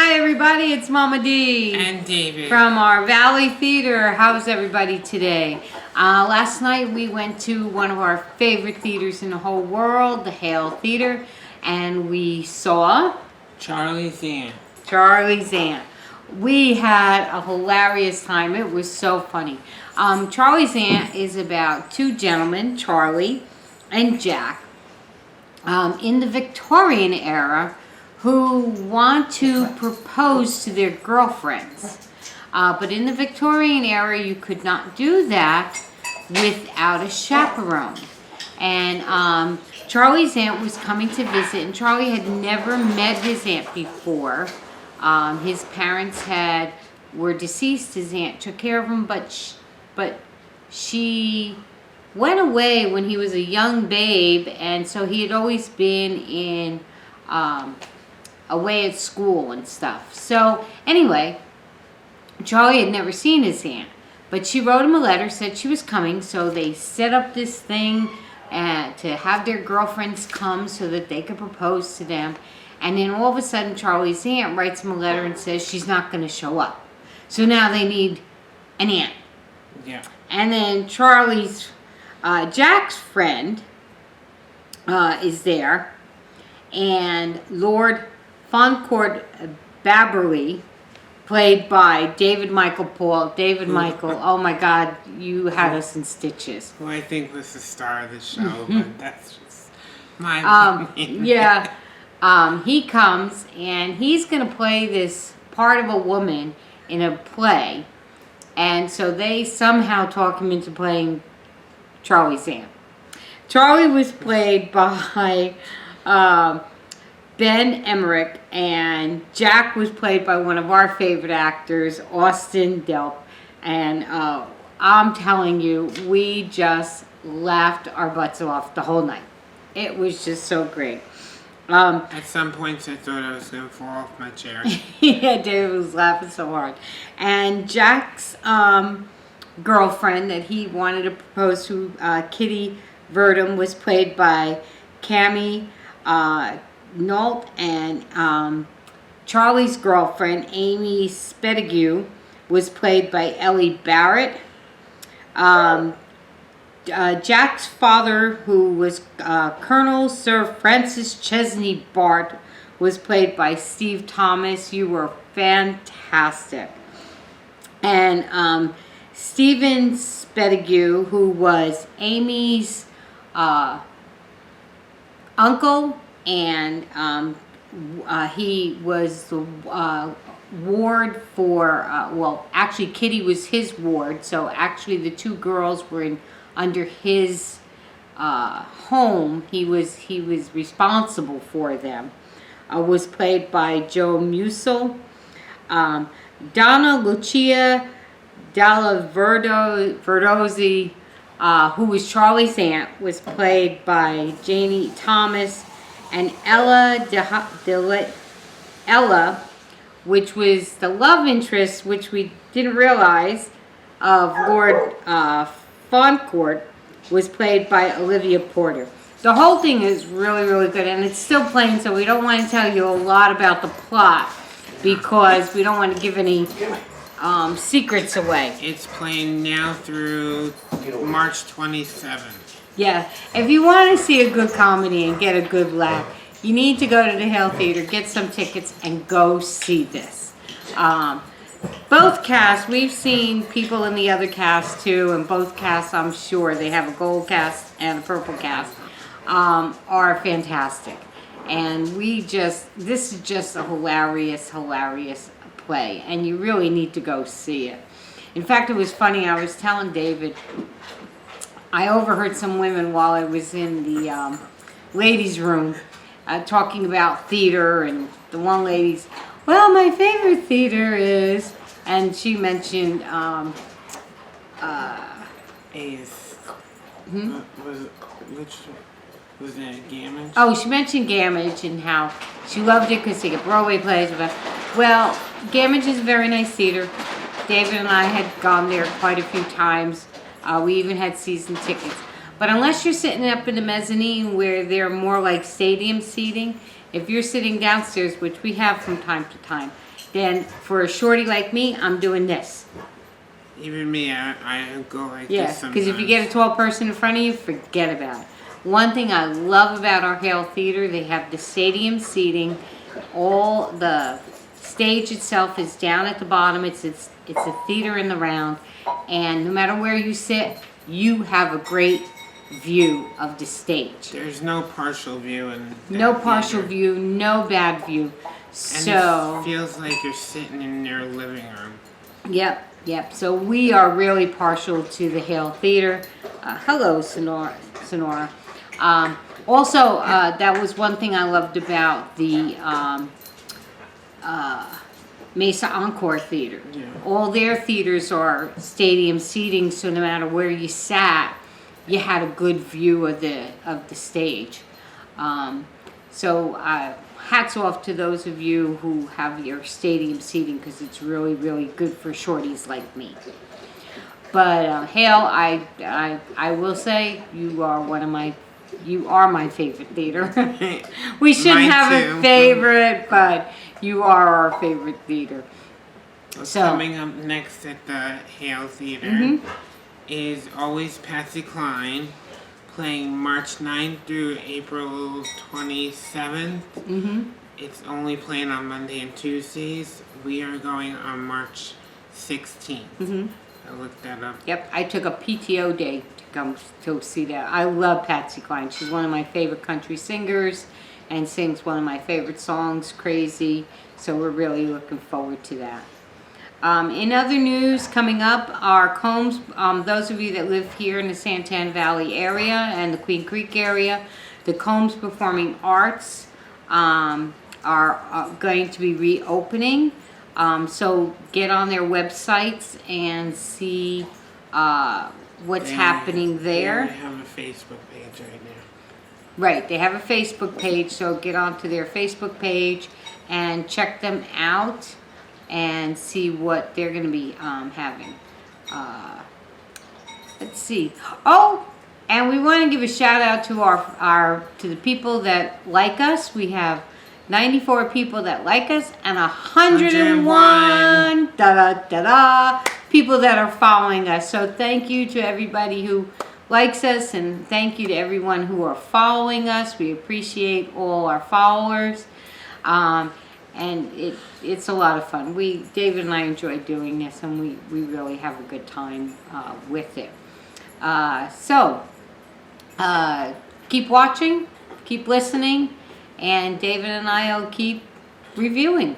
Hi everybody, it's Mama Dee and David from our Valley Theater. How's everybody today? Last night we went to one of our favorite theaters in the whole world, the Hale Theatre, and we saw Charley's Aunt. Charley's Aunt. We had a hilarious time. It was so funny. Charley's Aunt is about two gentlemen, Charley and Jack, in the Victorian era, who want to propose to their girlfriends. But in the Victorian era, you could not do that without a chaperone. And Charley's aunt was coming to visit, and Charley had never met his aunt before. His parents were deceased. His aunt took care of him, but she went away when he was a young babe, and so he had always been away at school and stuff. So anyway, Charley had never seen his aunt, but she wrote him a letter, said she was coming, so they set up this thing to have their girlfriends come so that they could propose to them. And then all of a sudden Charley's aunt writes him a letter and says she's not going to show up. So now they need an aunt. Yeah. And then Jack's friend is there, and Lord Fauntcourt Babberley, played by David Michael Paul. David Michael, oh my God, you had us in stitches. Who I think was the star of the show, but that's just my opinion. Yeah, he comes and he's going to play this part of a woman in a play, and so they somehow talk him into playing Charley's aunt. Charley was played by Ben Emmerich, and Jack was played by one of our favorite actors, Austin Delp. And I'm telling you, we just laughed our butts off the whole night. It was just so great. At some points I thought I was going to fall off my chair. Yeah, David was laughing so hard. And Jack's girlfriend that he wanted to propose to, Kitty Verdum, was played by Cammie Nault, and Charley's girlfriend, Amy Spedigue, was played by Ellie Barrett. Jack's father, who was Colonel Sir Francis Chesney Bart, was played by Steve Thomas. You were fantastic. And Stephen Spedigue, who was Amy's uncle, and he was the ward for, well, actually Kitty was his ward, so actually the two girls were under his home. He was responsible for them. Was played by Joe Musil. Donna Lucia Dalla Verdozzi, who was Charley's aunt, was played by Janie Thomas. And Ella, which was the love interest, which we didn't realize, of Lord Fauntcourt, was played by Olivia Porter. The whole thing is really, really good, and it's still playing, so we don't want to tell you a lot about the plot because we don't want to give any secrets away. It's playing now through March 27th. Yeah, if you want to see a good comedy and get a good laugh, you need to go to the Hale Theatre, get some tickets, and go see this. Both casts, we've seen people in the other cast too, and both casts, I'm sure, they have a gold cast and a purple cast, are fantastic. And this is just a hilarious play, and you really need to go see it. In fact, it was funny, I was telling David, I overheard some women while I was in the ladies' room talking about theater, and the one lady's, well, my favorite theater is, and she mentioned Was it Gamage? Oh, she mentioned Gamage and how she loved it because they get Broadway plays. Well, Gamage is a very nice theater. David and I had gone there quite a few times. We even had season tickets. But unless you're sitting up in the mezzanine where they're more like stadium seating, if you're sitting downstairs, which we have from time to time, then for a shorty like me, I'm doing this. Even me, I go like Yeah, this sometimes. because if you get a tall person in front of you, forget about it. One thing I love about our Hale Theater, they have the stadium seating. All the stage itself is down at the bottom. It's a theater in the round, and no matter where you sit, you have a great view of the stage. There's no partial view and No partial view, no bad view. And So it feels like you're sitting in your living room. Yep. So we are really partial to the Hale Theater. Hello, Sonora. Also, that was one thing I loved about the Mesa Encore Theater. Yeah. All their theaters are stadium seating, so no matter where you sat, you had a good view of the stage. Hats off to those of you who have your stadium seating, because it's really, really good for shorties like me. But Hale, I will say you are my favorite theater. We shouldn't Mine have too. a favorite, but you are our favorite theater. So Coming up next at the Hale Theater is Always Patsy Cline, playing March 9th through April 27th. It's only playing on Monday and Tuesdays. We are going on March 16th. I looked that up. Yep, I took a PTO day to come to see that. I love Patsy Cline. She's one of my favorite country singers and sings one of my favorite songs, Crazy. So we're really looking forward to that. In other news coming up, our Combs, those of you that live here in the Santan Valley area and the Queen Creek area, the Combs Performing Arts are going to be reopening. So get on their websites and see what's happening there. They have a Facebook page right now. Right, they have a Facebook page, so get onto their Facebook page and check them out and see what they're going to be having. Let's see. Oh, and we want to give a shout out to to the people that like us. We have 94 people that like us and 101 people that are following us. So thank you to everybody who likes us, and thank you to everyone who are following us. We appreciate all our followers. And it's a lot of fun. David and I enjoy doing this, and we really have a good time with it. Keep watching, keep listening, and David and I will keep reviewing.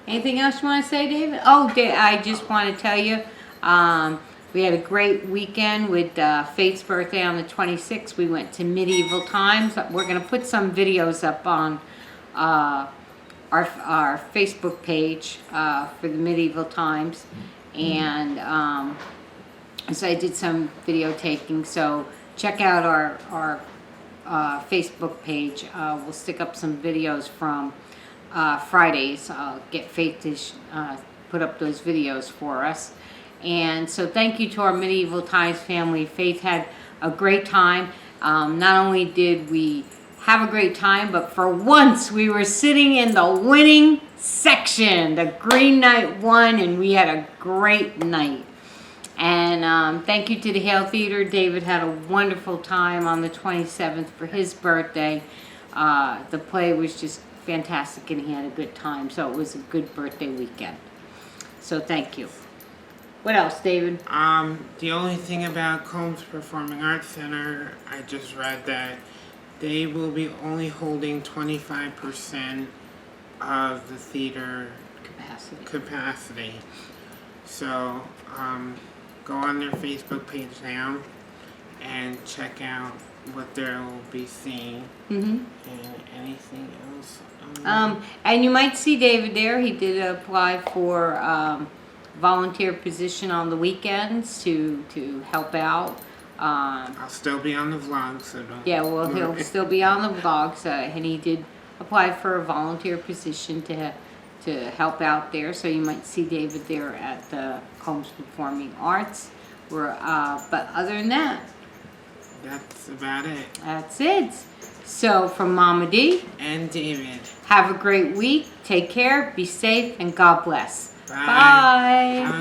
Anything else you want to say, David? Oh, I just want to tell you, we had a great weekend with Faith's birthday on the 26th. We went to Medieval Times. We're going to put some videos up on our Facebook page for the Medieval Times, and so I did some video taking. So check out our Facebook page. We'll stick up some videos from Fridays. I'll get Faith to put up those videos for us. And so thank you to our Medieval Times family. Faith had a great time. Not only did we have a great time, but for once we were sitting in the winning section. The Green Knight won, and we had a great night. And thank you to the Hale Theater. David had a wonderful time on the 27th for his birthday. The play was just fantastic, and he had a good time. So it was a good birthday weekend. So thank you. What else, David? The only thing about Combs Performing Arts Center, I just read that they will be only holding 25% of the theater capacity. So, go on their Facebook page now and check out what they'll be seeing. And anything else? And you might see David there. He did apply for volunteer position on the weekends to help out. I'll still be on the vlog, so don't. Yeah, well, he'll still be on the vlogs, and he did apply for a volunteer position to help out there. So you might see David there at the Combs Performing Arts. But other than that, That's about it. that's it. So, from Mama Dee, and David. have a great week. Take care, be safe, and God bless. Bye. Bye. Have a